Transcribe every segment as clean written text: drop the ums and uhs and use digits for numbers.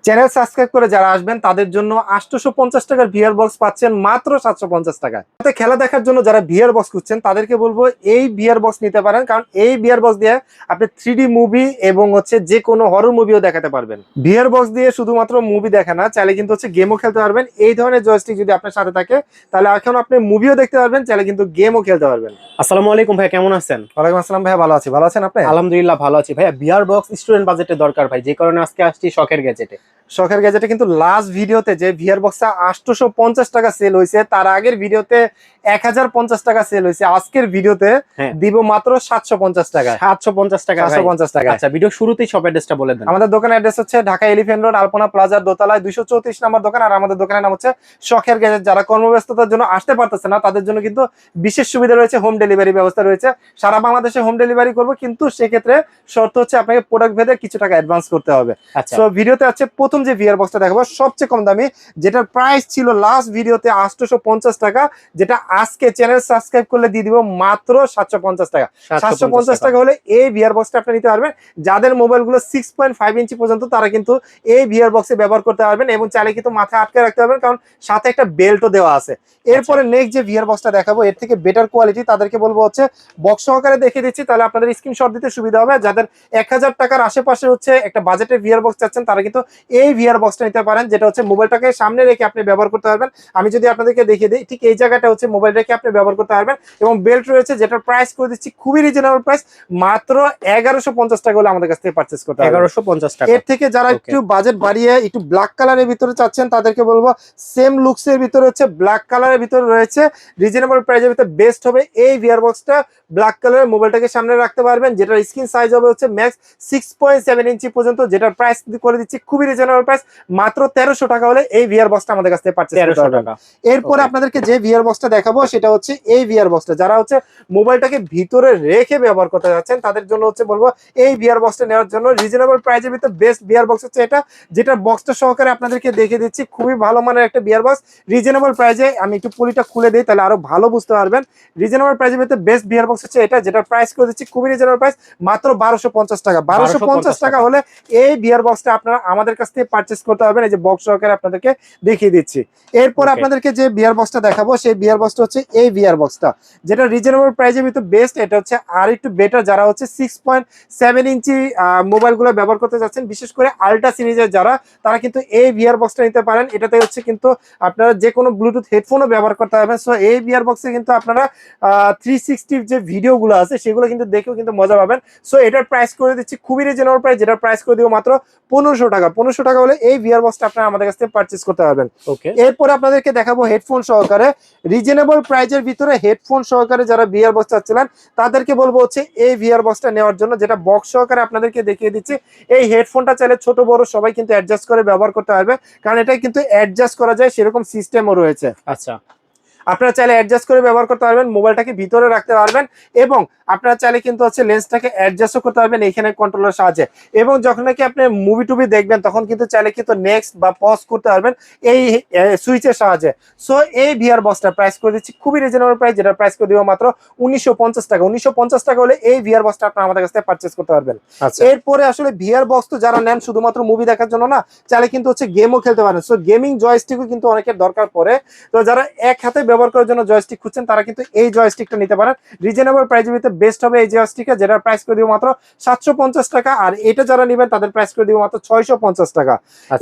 Channel subscribe করে যারা আসবেন তাদের জন্য 850 টাকার ভিআর বক্স পাচ্ছেন মাত্র 750 টাকায়। সাথে খেলা দেখার জন্য যারা ভিআর বক্স খুঁজছেন তাদেরকে বলবো এই ভিআর বক্স নিতে পারেন, কারণ এই ভিআর বক্স দিয়ে আপনি 3D মুভি এবং যে কোনো হরর মুভিও দেখাতে পারবেন। ভিআর বক্স দিয়ে শুধুমাত্র মুভি দেখা না, চাইলে কিন্তু গেমও খেলতে পারবেন। এই ধরনের জয়স্টিক যদি আপনার সাথে থাকে তাহলে এখন আপনি মুভিও দেখতে পারবেন, চাইলে কিন্তু গেমও খেলতে পারবেন। আসসালামু আলাইকুম ভাই, কেমন আছেন? ওয়ালাইকুম আসসালাম ভাইয়া, ভালো আছি। ভালো আছেন আপনি? আলহামদুলিল্লাহ ভালো আছি ভাইয়া। ভিআর বক্স স্টুডেন্ট বাজেটে দরকার ভাই, যে কারণে আজকে আসছি শখের গ্যাজেটে। শখের গ্যাজেটে কিন্তু লাস্ট ভিডিওতে যে ভিআর বক্সটা 850 টাকা সেল হয়েছে, তার আগের ভিডিওতে 1050 টাকা সেল হয়েছে, আজকের ভিডিওতে দিব মাত্র 750 টাকা। 750 টাকা 750 টাকা। আচ্ছা, ভিডিও শুরুতেই শপ অ্যাড্রেসটা বলে দেন। আমাদের দোকানের অ্যাড্রেস হচ্ছে ঢাকা এলিফ্যান্ট রোড আলপনা প্লাজার দোতলায় 234 নম্বর দোকান। আর আমাদের দোকানের নাম হচ্ছে শখের গ্যাজেট। যারা কর্মব্যস্ততার জন্য আসতে পারতেছে না তাদের জন্য কিন্তু বিশেষ সুবিধা রয়েছে, হোম ডেলিভারি ব্যবস্থা রয়েছে। সারা বাংলাদেশে হোম ডেলিভারি করবো, কিন্তু সেক্ষেত্রে শর্ত হচ্ছে আপনাকে প্রোডাক্ট ভেদে কিছু টাকা অ্যাডভান্স করতে হবে। আচ্ছা, সো ভিডিওতে আছে প্রথম যে ভিআর বক্সটা দেখাবো সবচেয়ে কম দামি, যেটার প্রাইস ছিল লাস্ট ভিডিওতে 850 টাকা, যেটা আজকে চ্যানেল সাবস্ক্রাইব করলে দিয়ে দিব মাত্র 750 টাকা। 750 টাকা হলে এই ভিআর বক্সটা আপনি নিতে পারবেন। যাদের মোবাইল গুলো 6.5 ইঞ্চি পর্যন্ত তারা কিন্তু এই ভিআর বক্সে ব্যবহার করতে পারবেন, এবং চাইলে কিন্তু মাথায় আটকে রাখতে পারবেন, কারণ সাথে একটা বেল্টও দেওয়া আছে। এরপরে নেক্সট যে ভিআর বক্সটা দেখাবো এর থেকে বেটার কোয়ালিটি, তাদেরকে বলবো বক্স সহকারে দেখে দিচ্ছি, তাহলে আপনাদের স্ক্রিনশট দিতে সুবিধা হবে। যাদের 1000 টাকার আশেপাশে একটা বাজেটের ভিআর বক্স চাচ্ছেন তারা কিন্তু এই ভিআর বক্সটা নিতে পারেন, যেটা মোবাইলটাকে সামনে রেখে আপনি ব্যবহার করতে পারবেন। আমি যদি আপনাদেরকে দেখিয়ে দিই, ঠিক এই জায়গাটা মোবাইল রেখে আপনি ব্যবহার করতে পারবেন, এবং বেল্ট রয়েছে, যেটার প্রাইস করে দিচ্ছি খুবই রিজনেবল প্রাইস, মাত্র 1150 টাকা হলে আমাদের কাছ থেকে পারচেজ করতে হবে। 1150 টাকা। এর থেকে যারা একটু বাজেট বাড়িয়ে একটু ব্ল্যাক কালারের ভিতরে চাচ্ছেন তাদেরকে বলবো সেম লুকসের ভিতরে ব্ল্যাক কালারের ভিতরে রয়েছে, রিজনেবল প্রাইসের ভিতরে বেস্ট হবে এই ভিআর বক্সটা। ব্ল্যাক কালারের মোবাইলটাকে সামনে রাখতে পারবেন, যেটার স্ক্রিন সাইজ হবে ম্যাক্স 6.7 ইঞ্চি পর্যন্ত, যেটার প্রাইস করে দিচ্ছি খুবই রিজনেবল প্রাইস, মাত্র 1300 টাকা হলে এই ভিআর বক্সটা আমাদের কাছ থেকে পারচেজ করতে পারবেন। এরপরে আপনাদেরকে যে ভিআর বক্সটা দেখাবো সেটা এই ভিআর বক্সটা, যারা মোবাইলটাকে ভিতরে রেখে ব্যবহার করতে যাচ্ছেন তাদের জন্য বলবো এই ভিআর বক্সটা নেওয়ার জন্য। রিজনেবল প্রাইসের ভিতরে বেস্ট ভিআর বক্স এটা, যেটা বক্সটা সহকারে আপনাদেরকে দেখে দিচ্ছি, খুবই ভালো মানের একটা ভিআর বক্স রিজনেবল প্রাইসে। আমি একটু পলিটা খুলে দিই তাহলে আরো ভালো বুঝতে পারবেন। রিজনেবল প্রাইসের ভিতরে বেস্ট ভিআর বক্স এটা, যেটার প্রাইস করে দিচ্ছি খুবই রিজনেবল প্রাইস, মাত্র 1250 টাকা। 1250 টাকা হলে এই ভিআর বক্সটা আপনারা আমাদের কাছ থেকে পারচেজ করতে পারবেন। এই যে বক্স সহকারে আপনাদেরকে দেখিয়ে দিচ্ছি। এরপর আপনাদেরকে যে ভিআর বক্সটা দেখাবো সেই ভিআর বক্সটা এই ভিআর বক্সটা, যেটা রিজনেবল প্রাইসের ভিতরে বেস্ট। এটা আর একটু বেটার, যারা 6.7 ইঞ্চি মোবাইল গুলো ব্যবহার করতে যাচ্ছেন, বিশেষ করে আল্ট্রা সিরিজের যারা, তারা কিন্তু এই ভিআর বক্সটা নিতে পারেন। এটাতে কিন্তু আপনারা যে কোনো ব্লুটুথ হেডফোনও ব্যবহার করতে পারবেন। সো এই ভিআর বক্সে কিন্তু আপনারা 360 যে ভিডিও গুলো আছে সেগুলো কিন্তু দেখেও কিন্তু মজা পাবেন। সো এটার প্রাইস করে দিচ্ছি খুবই রিজনেবল প্রাইস, যেটার প্রাইস করে দিব মাত্র 1500 টাকা। 1500 টাকা হলে এই ভিআর বক্সটা আপনারা আমাদের কাছ থেকে পারচেজ করতে পারবেন। এরপরে আপনাদেরকে দেখাবো হেডফোন সহকারে, রিজনেবল প্রাইসের ভিতরে হেডফোন সহকারে যারা ভিআর বক্স চাচ্ছিলেন তাদেরকে বলবো এই ভিআর বক্সটা নেওয়ার জন্য, যেটা বক্স সহকারে আপনাদেরকে দেখিয়ে দিচ্ছি। এই হেডফোনটা চাইলে ছোট বড় সবাই কিন্তু অ্যাডজাস্ট করে ব্যবহার করতে পারবে, কারণ এটা কিন্তু অ্যাডজাস্ট করা যায়, সেরকম সিস্টেমও রয়েছে। আচ্ছা, আপনারা চাইলে অ্যাডজাস্ট করে ব্যবহার করতে পারবেন, মোবাইলটাকে ভিতরে রাখতে পারবেন, এবং আপনারা চাইলে কিন্তু লেন্সটাকে অ্যাডজাস্টও করতে পারবেন এইখানে কন্ট্রোলের সাহায্যে। এবং যখন নাকি আপনি মুভি টুভি দেখবেন তখন কিন্তু চাইলে কিন্তু নেক্সট বা পজ করতে পারবেন এই সুইচের সাহায্যে। সো এই ভিআর বক্সটার প্রাইস করে দিচ্ছি খুবই রিজনেবল প্রাইস, যেটা প্রাইস করে দিব মাত্র 1950 টাকা। 1950 টাকা হলে এই ভিআর বক্সটা আপনারা আমাদের কাছ থেকে পারচেজ করতে পারবেন। এরপরে ভিআর বক্স তো যারা নেন শুধুমাত্র মুভি দেখার জন্য না, চাইলে কিন্তু গেমও খেলতে পারেন। সো গেমিং জয়স্টিকও কিন্তু অনেকের দরকার পড়ে। তো যারা এক হাতে ব্যবহার করার জন্য জয়স্টিক খুঁজছেন তারা কিন্তু এই জয়স্টিকটা নিতে পারেন। রিজনেবল প্রাইসের ভিতরে বেস্ট হবে এই জয়স্টিকটা, যেটার প্রাইস করে দিব মাত্র 750 টাকা। আর এটা যারা নেবেন তাদের প্রাইস করে দিব মাত্র 650 টাকা।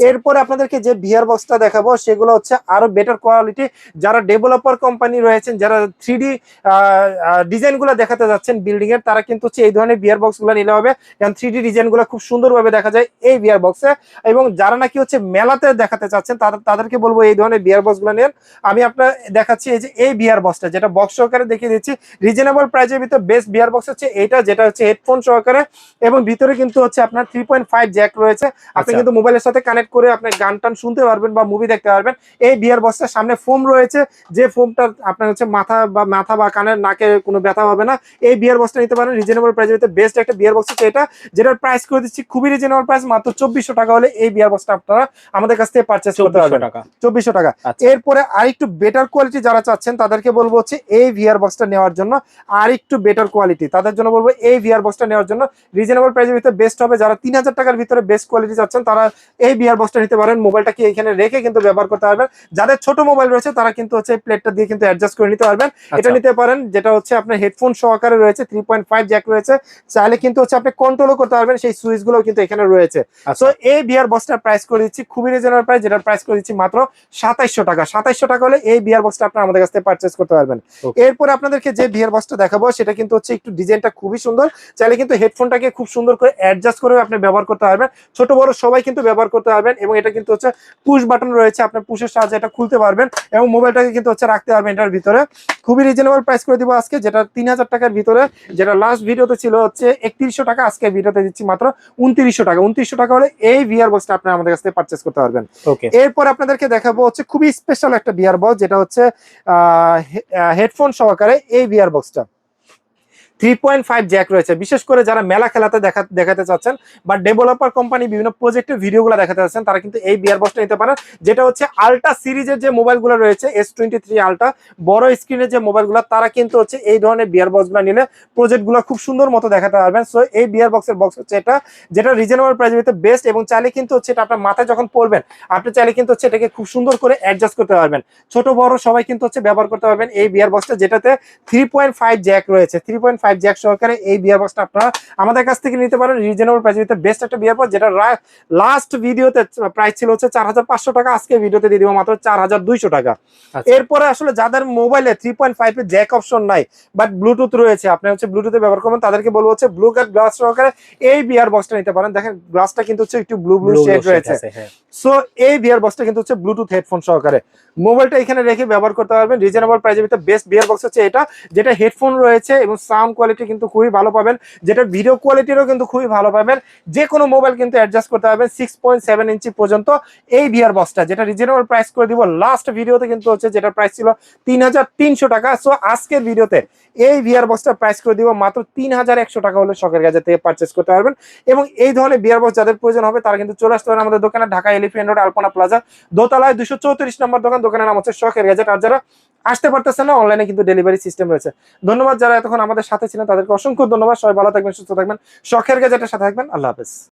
এরপরে আপনাদেরকে যে ভিআর বক্সটা দেখাবো সেগুলো আরো বেটার কোয়ালিটি। যারা ডেভেলপার কোম্পানি রয়েছেন, যারা 3D ডিজাইন গুলো দেখাতে যাচ্ছেন বিল্ডিং এর, তারা কিন্তু এই ধরনের ভিআর বক্স গুলো নিলে হবে, কারণ 3D ডিজাইন গুলো খুব সুন্দরভাবে দেখা যায় এই ভিআর বক্সে। এবং যারা নাকি মেলাতে দেখাতে চাচ্ছেন তাদেরকে বলবো এই ধরনের ভিআর বক্স গুলো নেন। আমি আপনার দেখাচ্ছি এই ভিআর বক্সটা, যেটা বক্স সহকারে দেখিয়ে দিচ্ছি। রিজনেবল প্রাইসের ভিতরে বেস্ট ভিআর বক্স এইটা, যেটা হেডফোন সহকারে, এবং ভিতরে কিন্তু আপনার 3.5 জ্যাক রয়েছে। আপনি কিন্তু মোবাইলের সাথে কানেক্ট করে আপনি গান টান শুনতে পারবেন বা মুভি দেখতে পারবেন। এই ভিআর বক্সটার সামনে ফোম রয়েছে, যে ফোমটা আপনার মাথা বা কানের নাকে কোনো ব্যথা হবে না। এই ভিআর বক্সটা নিতে পারেন রিজনেবল প্রাইসের ভিতরে বেস্ট একটা ভিআর বক্স এটা, যেটার প্রাইস করে দিচ্ছি খুবই রিজনেবল প্রাইস, মাত্র 2400 টাকা হলে এই ভিআর বক্সটা আপনারা আমাদের কাছ থেকে পারচেজ করতে পারবেন। 2400 টাকা। এরপরে আরেকটু বেটার কোয়ালিটি যারা চাচ্ছেন তাদেরকে বলবো এই ভিআর বক্সটা নেওয়ার জন্য। আর একটু বেটার কোয়ালিটি, তাদের জন্য বলবো এই ভিআর বক্সটা নেওয়ার জন্য। রিজনেবল প্রাইসের ভিতরে বেস্ট হবে, যারা 3000 টাকার ভিতরে বেস্ট কোয়ালিটি চাচ্ছেন তারা এই ভিআর বক্সটা নিতে পারেন। মোবাইলটাকে এখানে রেখে কিন্তু ব্যবহার করতে পারবেন। যাদের ছোট মোবাইল রয়েছে তারা কিন্তু হচ্ছে প্লেটটা দিয়ে কিন্তু অ্যাডজাস্ট করে নিতে পারবেন। এটা নিতে পারেন, যেটা হচ্ছে আপনার হেডফোন সহকারে রয়েছে, 3.5 জ্যাক রয়েছে, চাইলে কিন্তু হচ্ছে আপনি কন্ট্রোলও করতে পারবেন, সেই সুইচ গুলো কিন্তু এখানে রয়েছে। তো এই ভিআর বক্সটার প্রাইস করে দিচ্ছি খুবই রিজনেবল প্রাইস, যেটার প্রাইস করে দিচ্ছি মাত্র 2700 টাকা। 2700 টাকা হলে এই ভিআর বক্সটা আপনারা আমাদের কাছ থেকে পারচেজ করতে পারবেন। এরপরে আপনাদেরকে যে ভিআর বক্সটা দেখাবো সেটা কিন্তু হচ্ছে একটু ডিজাইনটা খুবই সুন্দর, চাইলে কিন্তু হেডফোনটাকে খুব সুন্দর করে অ্যাডজাস্ট করে আপনি ব্যবহার করতে পারবেন, ছোট বড় সবাই কিন্তু ব্যবহার করতে পারবেন। এবং এটা কিন্তু হচ্ছে পুশ বাটন রয়েছে, আপনার পুশের সাহায্যে এটা খুলতে পারবেন এবং মোবাইলটাকে কিন্তু হচ্ছে রাখতে পারবেন এটার ভিতরে। খুবই রিজনেবল প্রাইস করে দিব আজকে, যেটা 3000 টাকার ভিতরে, যেটা লাস্ট ভিডিওতে ছিল হচ্ছে 3100 টাকা, আজকে ভিডিওতে দিচ্ছি মাত্র 2900 টাকা। 2900 টাকা হলে এই ভিআর বক্সটা আপনারা আমাদের কাছ থেকে পারচেজ করতে পারবেন। এরপর আপনাদেরকে দেখাবো হচ্ছে খুবই স্পেশাল একটা ভিআর বক্স, যেটা হচ্ছে হেডফোন সহকারে এই ভিআর বক্সটা 3.5 জ্যাক রয়েছে। বিশেষ করে যারা মেলা খেলাতে দেখাতে চাচ্ছেন বা ডেভেলপার কোম্পানি বিভিন্ন প্রজেক্টের ভিডিওগুলো দেখাতে চাচ্ছেন, তারা কিন্তু এই ভিআর বক্সটা নিতে পারেন। যেটা হচ্ছে আলট্রা সিরিজের যে মোবাইলগুলো রয়েছে, S23 আলট্রা বড় স্ক্রিনের যে মোবাইলগুলো, তারা কিন্তু হচ্ছে এই ধরনের ভিআর বক্সগুলো নিলে প্রজেক্টগুলো খুব সুন্দর মতো দেখাতে পারবেন। সো এই ভিআর বক্সের বক্স হচ্ছে এটা, যেটা রিজনেবল প্রাইসের ভিতরে বেস্ট, এবং চাইলে কিন্তু হচ্ছে এটা আপনার মাথায় যখন পড়বেন আপনি চাইলে কিন্তু হচ্ছে এটাকে খুব সুন্দর করে অ্যাডজাস্ট করতে পারবেন, ছোট বড় সবাই কিন্তু হচ্ছে ব্যবহার করতে পারবেন এই ভিআর বক্সটা, যেটাতে 3.5 জ্যাক রয়েছে। 3.5 জ্যাক সহকারে এই বিয়ার বক্সটা আপনারা আমাদের কাছ থেকে নিতে পারেন রিজনেবল প্রাইসে, বেস্ট একটা বিয়ার বক্স, যেটা লাস্ট ভিডিওতে প্রাইস ছিল হচ্ছে 4500 টাকা, আজকে ভিডিওতে দিয়ে দিব মাত্র 4200 টাকা। এরপরে আসলে যাদের মোবাইলে 3.5 এর জ্যাক অপশন নাই বাট ব্লুটুথ রয়েছে, আপনি হচ্ছে ব্লুটুথে ব্যবহার করবেন, তাদেরকে বলবো হচ্ছে ব্লু কাট গ্লাস সহকারে এই বিয়ার বক্সটা নিতে পারেন। দেখেন গ্লাসটা কিন্তু হচ্ছে একটু ব্লু শেড রয়েছে। সো এই বিয়ার বক্সটা কিন্তু হচ্ছে ব্লুটুথ হেডফোন সহকারে, মোবাইলটা এখানে রেখে ব্যবহার করতে পারবেন। রিজনেবল প্রাইসের ভিতরে বেস্ট বিয়ার বক্স হচ্ছে এটা, যেটা হেডফোন রয়েছে এবং সাউন্ড কোয়ালিটি কিন্তু খুবই ভালো পাবেন, যেটা ভিডিও কোয়ালিটিরও কিন্তু খুবই ভালো পাবেন। যে কোনো মোবাইল কিন্তু অ্যাডজাস্ট করতে পারবেন 6.7 ইঞ্চি পর্যন্ত এই ভিআর বক্সটা, যেটা রিজনেবল প্রাইস করে দিব লাস্ট ভিডিওতে কিন্তু হচ্ছে, যেটা প্রাইস ছিল 3300 টাকা। সো আজকের ভিডিওতে এই ভিআর বক্সটা প্রাইস করে দিব মাত্র 3100 টাকা হলে শখের গাজা থেকে পারচেস করতে পারবেন। এবং এই ধরনের ভিআর বক্স যাদের প্রয়োজন হবে তারা কিন্তু চলে আসতে পারেন আমাদের দোকানে, ঢাকা এলিফ্যান্ট রোড আলপনা প্লাজা দোতলায় 234 নম্বর দোকান। দোকানের নাম হচ্ছে শখের গ্যাজেট। আর যারা আসতে পারতেছেন না, অনলাইনে কিন্তু ডেলিভারি সিস্টেম রয়েছে। ধন্যবাদ যারা এতক্ষণ আমাদের সাথে ছিলেন, তাদেরকে অসংখ্য ধন্যবাদ। সবাই ভালো থাকবেন, সুস্থ থাকবেন, শখের গ্যাজেটের সাথে থাকবেন। আল্লাহ হাফেজ।